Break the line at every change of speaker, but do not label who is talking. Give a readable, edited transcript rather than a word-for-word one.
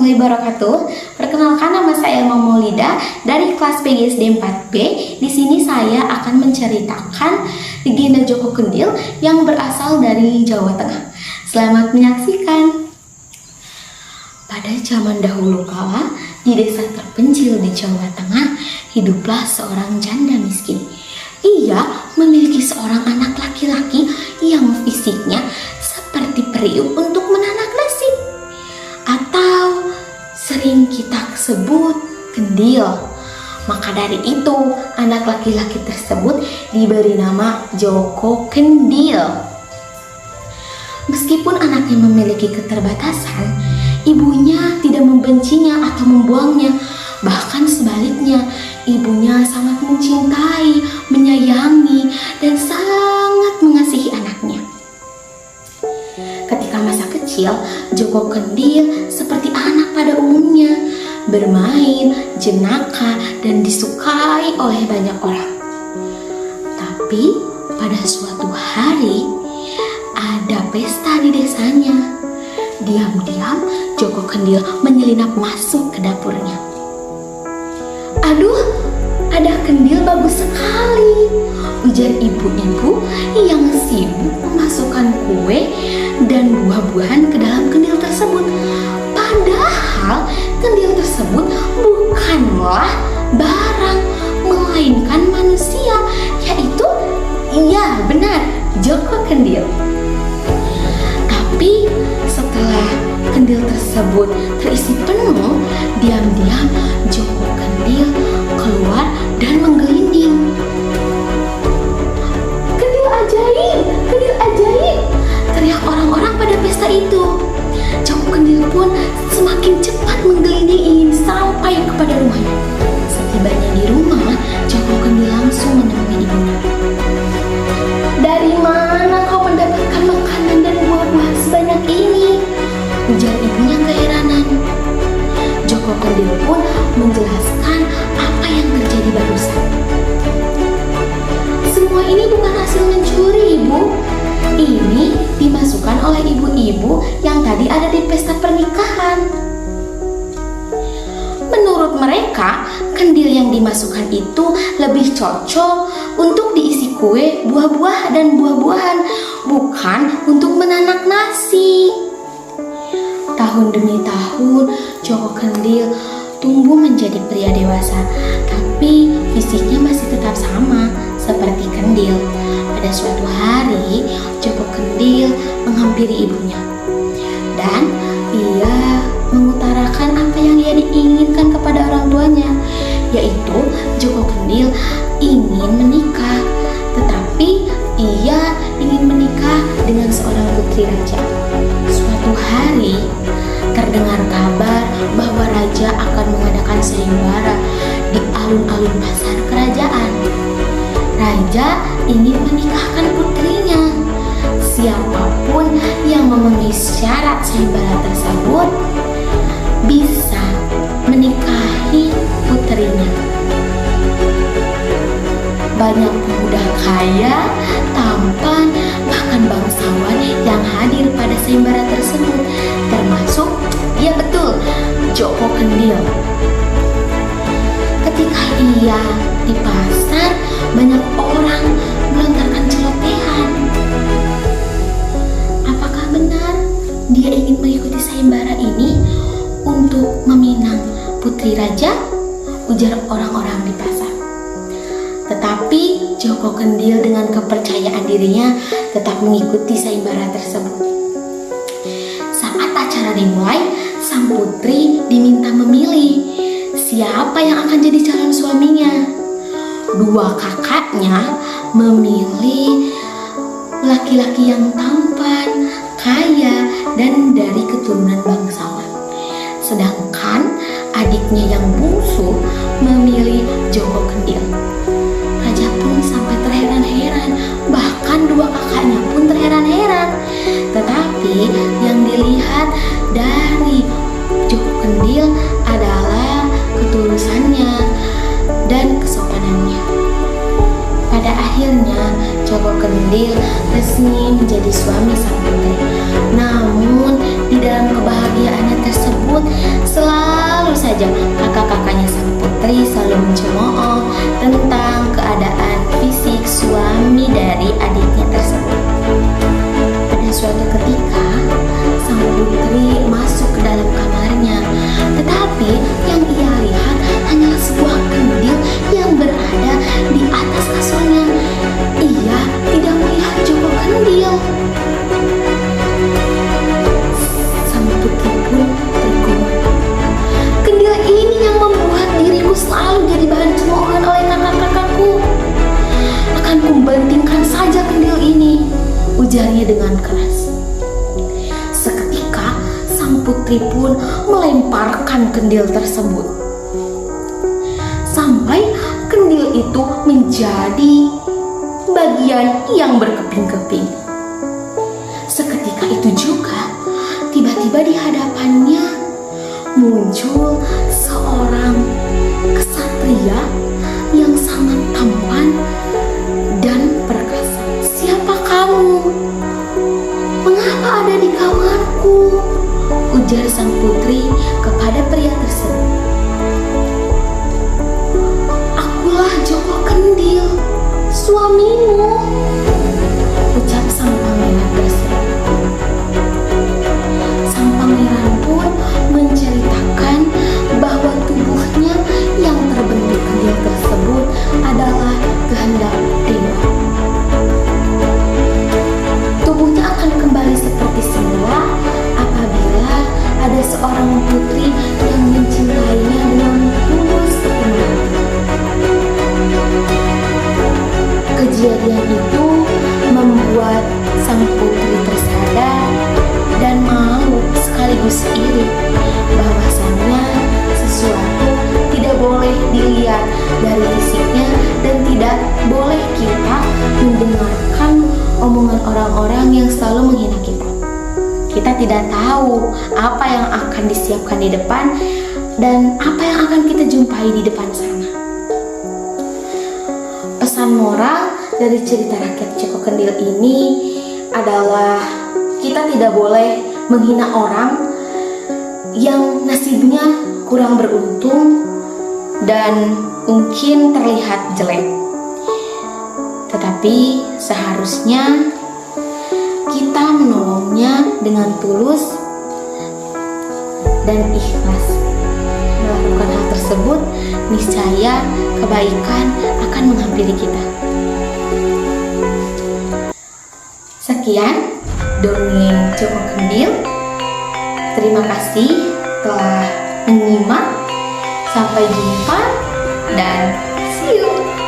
warahmatullahi wabarakatuh. Perkenalkan, nama saya Maulida dari kelas PGSD 4B. Di sini saya akan menceritakan legenda Joko Kendil yang berasal dari Jawa Tengah. Selamat menyaksikan. Pada zaman dahulu kala, di desa terpencil di Jawa Tengah, hiduplah seorang janda miskin. Ia memiliki seorang anak laki-laki yang fisiknya seperti periuk untuk menanak nasi, atau sering kita sebut kendil. Maka dari itu, anak laki-laki tersebut diberi nama Joko Kendil. Meskipun anaknya memiliki keterbatasan, ibunya tidak membencinya atau membuangnya. Bahkan sebaliknya, ibunya sangat mencintai, menyayangi, dan sangat mengasihi anaknya. Ketika masa kecil, Joko Kendil seperti anak pada umumnya, bermain, jenaka, dan disukai oleh banyak orang. Tapi pada suatu hari, ada pesta di desanya. Diam-diam, Joko Kendil menyelinap masuk ke dapurnya. "Aduh, ada kendil bagus sekali," ujar ibu-ibu yang sibuk memasukkan kue dan buah-buahan ke dalam kendil tersebut. Padahal kendil tersebut bukanlah barang, melainkan manusia, yaitu, iya benar, Joko Kendil. Tapi setelah kendil tersebut terisi penuh, diam-diam Joko Kendil keluar dan menggelinding. "Kendil ajaib! Kendil ajaib!" teriak orang-orang pada pesta itu. Joko Kendil pun semakin cepat menggelinding ingin sampai kepada rumahnya. Setibanya di rumah, Joko Kendil langsung menemui ibunya. "Dari mana kau mendapatkan makanan dan buah-buahan sebanyak ini?" ujar ibunya keheranan. Joko Kendil pun menjelaskan apa yang terjadi barusan. "Semua ini bukan hasil mencuri, Ibu. Ini dimasukkan oleh ibu-ibu yang tadi ada di pesta pernikahan. Menurut mereka, kendil yang dimasukkan itu lebih cocok untuk diisi kue, buah-buah, dan buah-buahan, bukan untuk menanak nasi." Tahun demi tahun, Joko Kendil tumbuh menjadi pria dewasa, tapi fisiknya masih tetap sama seperti kendil. Pada suatu hari, Joko Kendil menghampiri ibunya, dan ia mengutarakan apa yang ia diinginkan kepada orang tuanya, yaitu Joko Kendil ingin menikah, tetapi ia ingin menikah dengan seorang putri raja. Suatu hari, terdengar kabar bahwa raja akan mengadakan sayembara di alun-alun pasar kerajaan. Raja ingin menikahkan putrinya. Siapapun yang memenuhi syarat sayembara tersebut bisa menikahi putrinya. Banyak pemuda kaya, tampan, bahkan bangsawan yang hadir pada sayembara tersebut, termasuk, ya betul, Joko Kendil. Ketika ia di pasar, banyak orang melontarkan celotehan. Apakah benar dia ingin mengikuti sayembara ini untuk meminang putri raja? Ujar orang-orang di pasar. Tetapi Joko Kendil dengan kepercayaan dirinya tetap mengikuti sayembara tersebut. Saat acara dimulai, sang putri diminta memilih siapa yang akan jadi calon suaminya. Dua kakaknya memilih laki-laki yang tampan, kaya, dan dari keturunan bangsawan. Sedangkan adiknya yang bungsu memilih Joko Kendil. Raja pun sampai terheran-heran, bahkan dua kakaknya pun terheran-heran. Tetapi yang dilihat dari Joko Kendil adalah ketulusannya dan kesopanannya. Pada akhirnya, Joko Kendil resmi menjadi suami sang putri. Namun, di dalam kebahagiaannya tersebut, tersebut, selalu saja kakak-kakaknya sang putri selalu mencemooh tentang keadaan fisik suami dari adiknya tersebut. Pada suatu ketika, sang putri masuk ke dalam kamarnya, tetapi yang ia lihat hanyalah sebuah kendil yang berada di atas kasurnya. Ia tidak melihat joko kendil. Sang putri pun tergumam. Kendil ini yang membuat diriku selalu jadi bahan cemoohan oleh kakak-kakakku. Akan kubantingkan saja kendil ini, ujarnya dengan keras. Seketika sang putri pun melemparkan kendil tersebut, sampai kendil itu menjadi bagian yang berkeping-keping. Seketika itu juga, tiba-tiba di hadapannya muncul seorang kesatria yang sangat tampan dan perkasa. "Siapa kamu? Mengapa ada di kamarku?" ujar sang putri kepada pria tersebut. "Akulah Joko Kendil, suamimu," ucap sang pangeran tersebut. Sang pangeran pun menceritakan bahwa tubuhnya yang terbentuk kendil tersebut adalah kehendak dewa. Tubuhnya akan kembali seperti semula apabila ada seorang putri yang mencintainya dengan tulus sepenuhnya. Kejadian itu membuat sang putri tersadar dan malu sekaligus iri bahwasannya sesuatu tidak boleh dilihat dari fisiknya dan tidak boleh kita mendengarkan omongan orang-orang yang selalu menghina kita. Kita tidak tahu apa yang akan disiapkan di depan dan apa yang akan kita jumpai di depan sana. Pesan moral dari cerita rakyat Joko Kendil ini adalah kita tidak boleh menghina orang yang nasibnya kurang beruntung dan mungkin terlihat jelek. Tetapi seharusnya kita menolongnya dengan tulus dan ikhlas. Melakukan hal tersebut, niscaya kebaikan akan menghampiri kita. Sekian dongeng Joko Kendil. Terima kasih telah menyimak. Sampai jumpa dan see you.